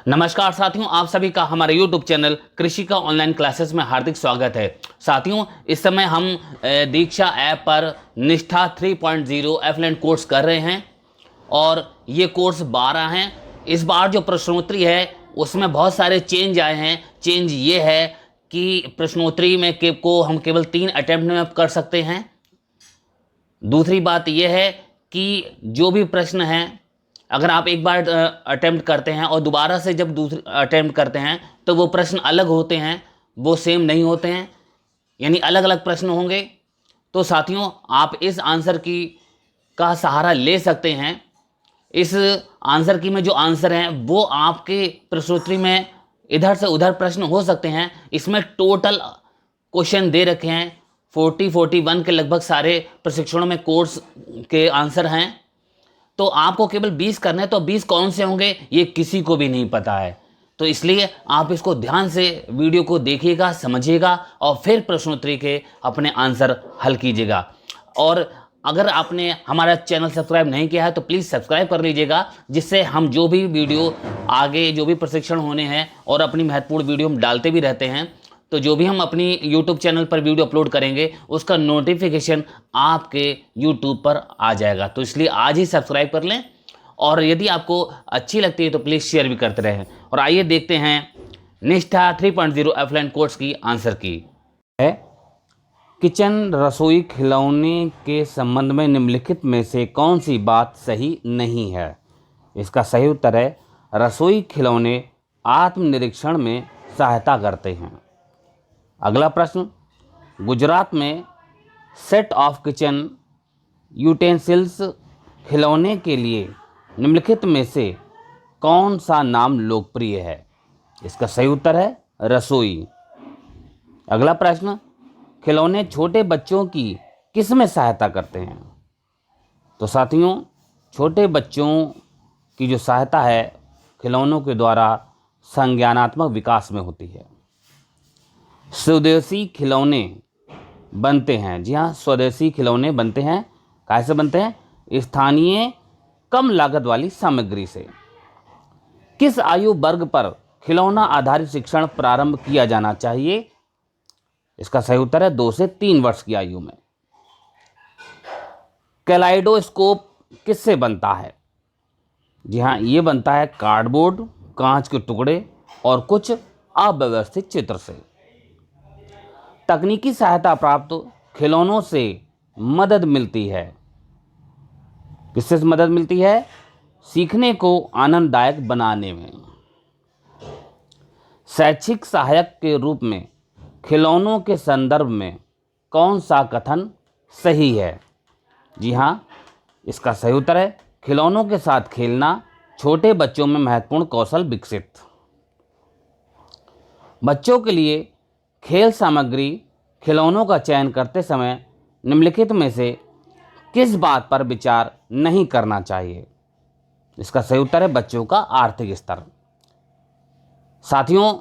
नमस्कार साथियों, आप सभी का हमारे YouTube चैनल कृषि का ऑनलाइन क्लासेस में हार्दिक स्वागत है। साथियों, इस समय हम दीक्षा ऐप पर निष्ठा 3.0 एफएलएन कोर्स कर रहे हैं और ये कोर्स 12 हैं। इस बार जो प्रश्नोत्तरी है उसमें बहुत सारे चेंज आए हैं। चेंज ये है कि प्रश्नोत्तरी में को हम केवल 3 अटेम्प्ट में कर सकते हैं। दूसरी बात यह है कि जो भी प्रश्न हैं, अगर आप एक बार अटेम्प्ट करते हैं और दोबारा से जब दूसरे अटेम्प्ट करते हैं तो वो प्रश्न अलग होते हैं, वो सेम नहीं होते हैं, यानी अलग अलग प्रश्न होंगे। तो साथियों, आप इस आंसर की का सहारा ले सकते हैं। इस आंसर की में जो आंसर हैं वो आपके प्रश्नोत्तरी में इधर से उधर प्रश्न हो सकते हैं। इसमें टोटल क्वेश्चन दे रखे हैं 41 के लगभग सारे प्रशिक्षणों में कोर्स के आंसर हैं। तो आपको केवल 20 करना है, तो 20 कौन से होंगे ये किसी को भी नहीं पता है। तो इसलिए आप इसको ध्यान से वीडियो को देखिएगा, समझिएगा और फिर प्रश्नोत्तरी के अपने आंसर हल कीजिएगा। और अगर आपने हमारा चैनल सब्सक्राइब नहीं किया है तो प्लीज़ सब्सक्राइब कर लीजिएगा, जिससे हम जो भी वीडियो आगे जो भी प्रशिक्षण होने हैं और अपनी महत्वपूर्ण वीडियो हम डालते भी रहते हैं, तो जो भी हम अपनी YouTube चैनल पर वीडियो अपलोड करेंगे उसका नोटिफिकेशन आपके YouTube पर आ जाएगा। तो इसलिए आज ही सब्सक्राइब कर लें और यदि आपको अच्छी लगती है तो प्लीज़ शेयर भी करते रहें। और आइए देखते हैं निष्ठा 3.0 एफएलएन कोर्स की आंसर की है। किचन रसोई खिलौने के संबंध में निम्नलिखित में से कौन सी बात सही नहीं है? इसका सही उत्तर है रसोई खिलौने आत्मनिरीक्षण में सहायता करते हैं। अगला प्रश्न, गुजरात में सेट ऑफ किचन यूटेंसिल्स खिलौने के लिए निम्नलिखित में से कौन सा नाम लोकप्रिय है? इसका सही उत्तर है रसोई। अगला प्रश्न, खिलौने छोटे बच्चों की किस में सहायता करते हैं? तो साथियों, छोटे बच्चों की जो सहायता है खिलौनों के द्वारा संज्ञानात्मक विकास में होती है। स्वदेशी खिलौने बनते हैं। जी हाँ, स्वदेशी खिलौने बनते हैं। कैसे बनते हैं? स्थानीय कम लागत वाली सामग्री से। किस आयु वर्ग पर खिलौना आधारित शिक्षण प्रारंभ किया जाना चाहिए? इसका सही उत्तर है 2 से 3 वर्ष की आयु में। कैलाइडोस्कोप किससे बनता है? जी हाँ, ये बनता है कार्डबोर्ड, कांच के टुकड़े और कुछ अव्यवस्थित चित्र से। तकनीकी सहायता प्राप्त खिलौनों से मदद मिलती है। किससे मदद मिलती है? सीखने को आनंददायक बनाने में। शैक्षिक सहायक के रूप में खिलौनों के संदर्भ में कौन सा कथन सही है? जी हाँ, इसका सही उत्तर है खिलौनों के साथ खेलना छोटे बच्चों में महत्वपूर्ण कौशल विकसित। बच्चों के लिए खेल सामग्री खिलौनों का चयन करते समय निम्नलिखित में से किस बात पर विचार नहीं करना चाहिए? इसका सही उत्तर है बच्चों का आर्थिक स्तर। साथियों,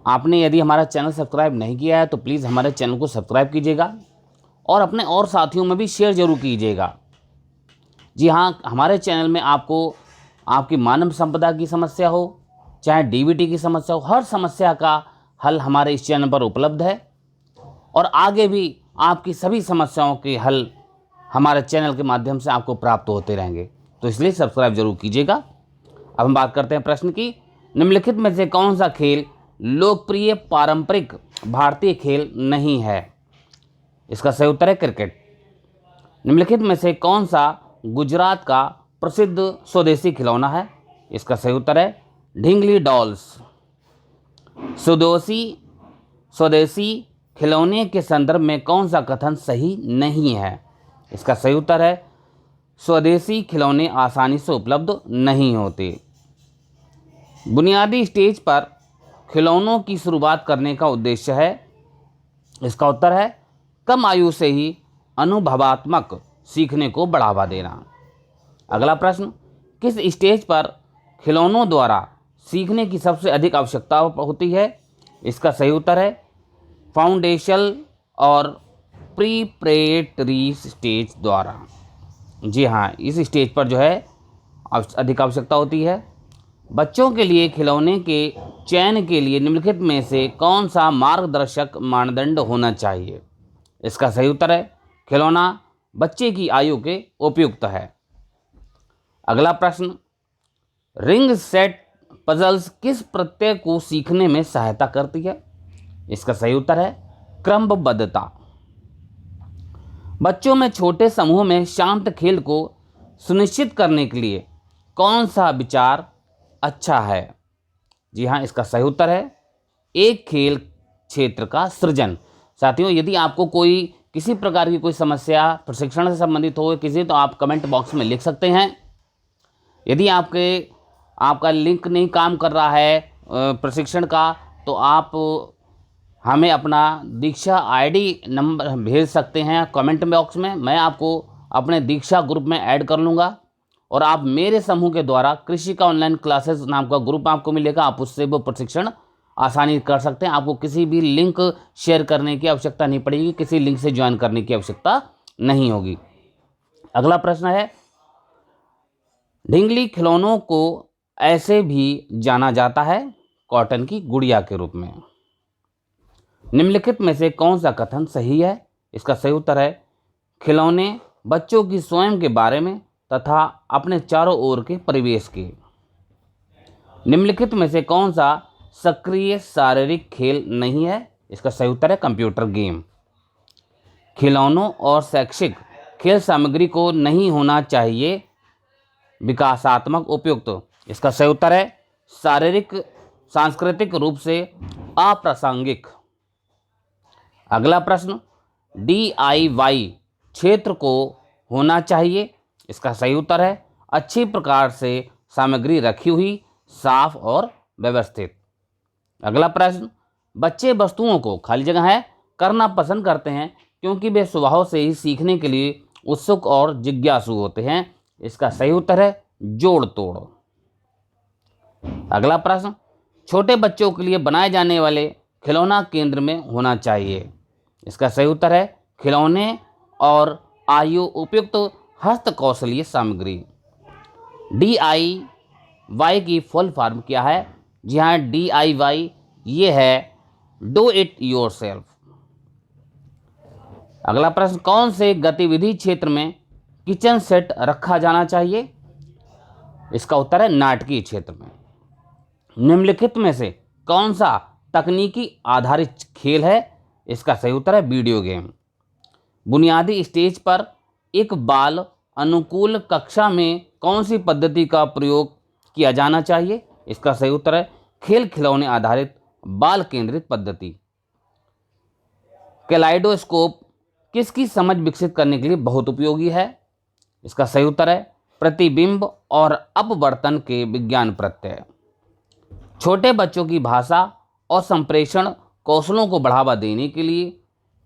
आपने यदि हमारा चैनल सब्सक्राइब नहीं किया है तो प्लीज़ हमारे चैनल को सब्सक्राइब कीजिएगा और अपने और साथियों में भी शेयर जरूर कीजिएगा। जी हाँ, हमारे चैनल में आपको आपकी मानव संपदा की समस्या हो, चाहे डीबीटी की समस्या हो, हर समस्या का हल हमारे इस चैनल पर उपलब्ध है और आगे भी आपकी सभी समस्याओं के हल हमारे चैनल के माध्यम से आपको प्राप्त होते रहेंगे। तो इसलिए सब्सक्राइब जरूर कीजिएगा। अब हम बात करते हैं प्रश्न की। निम्नलिखित में से कौन सा खेल लोकप्रिय पारंपरिक भारतीय खेल नहीं है? इसका सही उत्तर है क्रिकेट। निम्नलिखित में से कौन सा गुजरात का प्रसिद्ध स्वदेशी खिलौना है? इसका सही उत्तर है ढिंगली डॉल्स। स्वदेशी खिलौने के संदर्भ में कौन सा कथन सही नहीं है? इसका सही उत्तर है स्वदेशी खिलौने आसानी से उपलब्ध नहीं होते। बुनियादी स्टेज पर खिलौनों की शुरुआत करने का उद्देश्य है। इसका उत्तर है कम आयु से ही अनुभवात्मक सीखने को बढ़ावा देना। अगला प्रश्न, किस स्टेज पर खिलौनों द्वारा सीखने की सबसे अधिक आवश्यकता होती है? इसका सही उत्तर है फाउंडेशन और प्रीपरेटरी स्टेज द्वारा। जी हाँ, इस स्टेज पर जो है अधिक आवश्यकता होती है। बच्चों के लिए खिलौने के चयन के लिए निम्नलिखित में से कौन सा मार्गदर्शक मानदंड होना चाहिए? इसका सही उत्तर है खिलौना बच्चे की आयु के उपयुक्त है। अगला प्रश्न, रिंग सेट पजल्स किस प्रत्यय को सीखने में सहायता करती है? इसका सही उत्तर है क्रमबद्धता। बच्चों में छोटे समूह में शांत खेल को सुनिश्चित करने के लिए कौन सा विचार अच्छा है? जी हाँ, इसका सही उत्तर है एक खेल क्षेत्र का सृजन। साथियों, यदि आपको कोई किसी प्रकार की कोई समस्या प्रशिक्षण से संबंधित हो किसी, तो आप कमेंट बॉक्स में लिख सकते हैं। यदि आपका लिंक नहीं काम कर रहा है प्रशिक्षण का, तो आप हमें अपना दीक्षा आईडी नंबर भेज सकते हैं कमेंट बॉक्स में। मैं आपको अपने दीक्षा ग्रुप में ऐड कर लूँगा और आप मेरे समूह के द्वारा कृषि का ऑनलाइन क्लासेस नाम का ग्रुप आपको मिलेगा। आप उससे वो प्रशिक्षण आसानी कर सकते हैं। आपको किसी भी लिंक शेयर करने की आवश्यकता नहीं पड़ेगी, किसी लिंक से ज्वाइन करने की आवश्यकता नहीं होगी। अगला प्रश्न है, ढिंगली खिलौनों को ऐसे भी जाना जाता है कॉटन की गुड़िया के रूप में। निम्नलिखित में से कौन सा कथन सही है? इसका सही उत्तर है खिलौने बच्चों की स्वयं के बारे में तथा अपने चारों ओर के परिवेश के। निम्नलिखित में से कौन सा सक्रिय शारीरिक खेल नहीं है? इसका सही उत्तर है कंप्यूटर गेम। खिलौनों और शैक्षिक खेल सामग्री को नहीं होना चाहिए विकासात्मक उपयुक्त। इसका सही उत्तर है शारीरिक सांस्कृतिक रूप से अप्रासंगिक। अगला प्रश्न, DIY क्षेत्र को होना चाहिए। इसका सही उत्तर है अच्छी प्रकार से सामग्री रखी हुई, साफ और व्यवस्थित। अगला प्रश्न, बच्चे वस्तुओं को खाली जगह है करना पसंद करते हैं क्योंकि वे स्वभाव से ही सीखने के लिए उत्सुक और जिज्ञासु होते हैं। इसका सही उत्तर है जोड़ तोड़। अगला प्रश्न, छोटे बच्चों के लिए बनाए जाने वाले खिलौना केंद्र में होना चाहिए। इसका सही उत्तर है खिलौने और आयु उपयुक्त हस्तकौशलीय सामग्री। DIY की फुल फॉर्म क्या है? जी हाँ, DIY ये है डू इट योरसेल्फ। अगला प्रश्न, कौन से गतिविधि क्षेत्र में किचन सेट रखा जाना चाहिए? इसका उत्तर है नाटकीय क्षेत्र में। निम्नलिखित में से कौन सा तकनीकी आधारित खेल है? इसका सही उत्तर है वीडियो गेम। बुनियादी स्टेज पर एक बाल अनुकूल कक्षा में कौन सी पद्धति का प्रयोग किया जाना चाहिए? इसका सही उत्तर है खेल खिलौने आधारित बाल केंद्रित पद्धति। कैलाइडोस्कोप किसकी समझ विकसित करने के लिए बहुत उपयोगी है? इसका सही उत्तर है प्रतिबिंब और अपवर्तन के विज्ञान प्रत्यय। छोटे बच्चों की भाषा और संप्रेषण कौशलों को बढ़ावा देने के लिए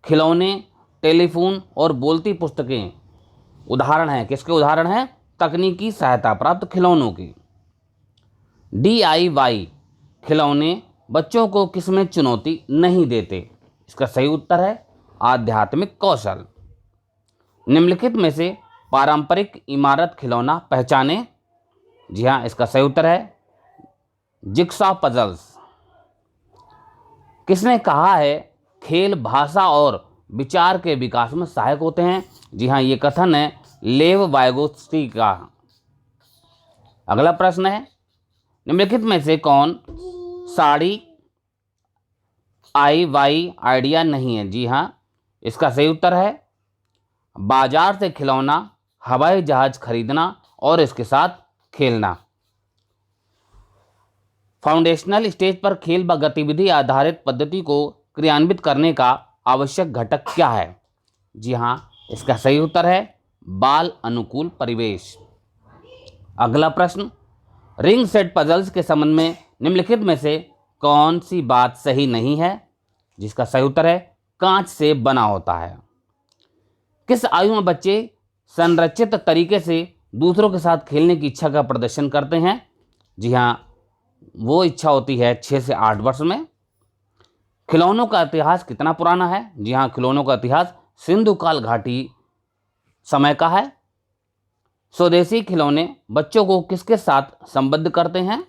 खिलौने, टेलीफोन और बोलती पुस्तकें उदाहरण हैं। किसके उदाहरण हैं? तकनीकी सहायता प्राप्त खिलौनों की। DIY खिलौने बच्चों को किसमें चुनौती नहीं देते? इसका सही उत्तर है आध्यात्मिक कौशल। निम्नलिखित में से पारंपरिक इमारत खिलौना पहचाने। जी हाँ, इसका सही उत्तर है जिक्सा पजल्स। किसने कहा है खेल भाषा और विचार के विकास में सहायक होते हैं? जी हाँ, ये कथन है लेव वाइगोत्स्की का। अगला प्रश्न है, निम्नलिखित में से कौन साड़ी IY आइडिया नहीं है? जी हाँ, इसका सही उत्तर है बाजार से खिलौना, हवाई जहाज खरीदना और इसके साथ खेलना। फाउंडेशनल स्टेज पर खेल व गतिविधि आधारित पद्धति को क्रियान्वित करने का आवश्यक घटक क्या है? जी हाँ, इसका सही उत्तर है बाल अनुकूल परिवेश। अगला प्रश्न, रिंग सेट पजल्स के संबंध में निम्नलिखित में से कौन सी बात सही नहीं है? जिसका सही उत्तर है कांच से बना होता है। किस आयु में बच्चे संरचित तरीके से दूसरों के साथ खेलने की इच्छा का प्रदर्शन करते हैं? जी हाँ, वो इच्छा होती है 6 से 8 वर्ष में। खिलौनों का इतिहास कितना पुराना है? जी हाँ, खिलौनों का इतिहास सिंधु काल घाटी समय का है। स्वदेशी खिलौने बच्चों को किसके साथ संबद्ध करते हैं?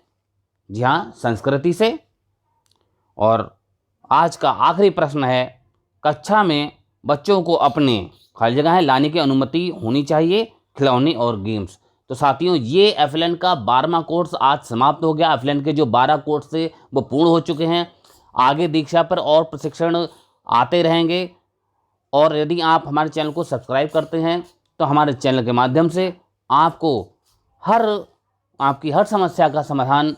जी हाँ, संस्कृति से। और आज का आखिरी प्रश्न है, कक्षा में बच्चों को अपने खाली जगह है लाने की अनुमति होनी चाहिए, खिलौने और गेम्स। तो साथियों, ये एफएलएन का 12वां कोर्स आज समाप्त हो गया। एफएलएन के जो 12 कोर्स थे वो पूर्ण हो चुके हैं। आगे दीक्षा पर और प्रशिक्षण आते रहेंगे। और यदि आप हमारे चैनल को सब्सक्राइब करते हैं तो हमारे चैनल के माध्यम से आपको आपकी हर समस्या का समाधान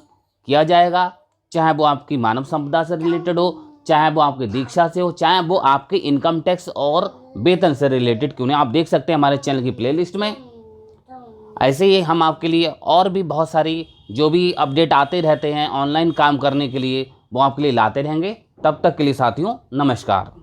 किया जाएगा, चाहे वो आपकी मानव संपदा से रिलेटेड हो, चाहे वो आपकी दीक्षा से हो, चाहे वो आपके इनकम टैक्स और वेतन से रिलेटेड क्यों नहीं। आप देख सकते हैं हमारे चैनल की प्लेलिस्ट में। ऐसे ही हम आपके लिए और भी बहुत सारी जो भी अपडेट आते रहते हैं ऑनलाइन काम करने के लिए, वो आपके लिए लाते रहेंगे। तब तक के लिए साथियों, नमस्कार।